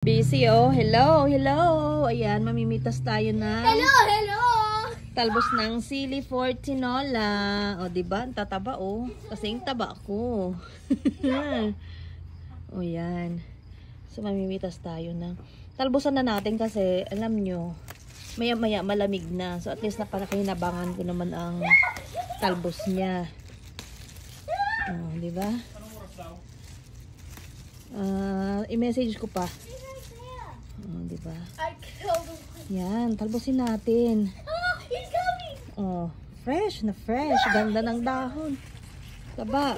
Busy oh. Hello, hello. Ayan, mamimitas tayo na. Hello. Talbos ng sili for tinola. O, diba? Ang tataba oh. Kasing taba ko. O, yan. So, mamimitas tayo na. Talbosan na natin kasi, alam nyo, maya-maya malamig na. So, at least napakinabangan ko naman ang talbos niya. O, diba? I-message ko pa. Oh, diba? Yan, talbosin natin. Oh, he's coming. Oh, fresh na fresh. Ganda ng dahon. Taba.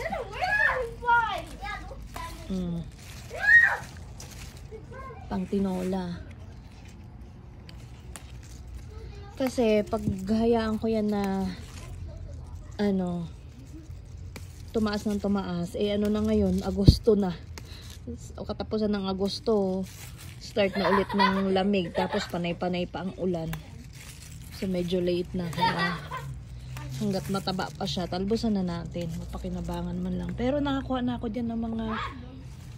Pang tinola. Kasi pag hayaan ko yan na tumaas ng tumaas, ano na ngayon, Agosto na. O katapusan ng Agosto, start na ulit ng lamig, tapos panay-panay pa ang ulan. So medyo late na. Kaya hanggat mataba pa siya, talbosan na natin. Mapakinabangan man lang. Pero nakakuha na ako dyan ng mga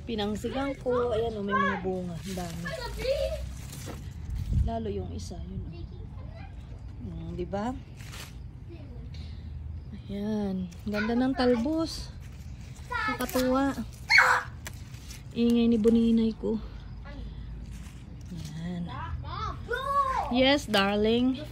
pinangsigang ko. Ayan, may mga bunga. Ang dami. Lalo yung isa. Yun. Diba? Ayan. Ganda ng talbos. Nakatuwa. Ingay ni buninay ko. Yan. Yes, darling.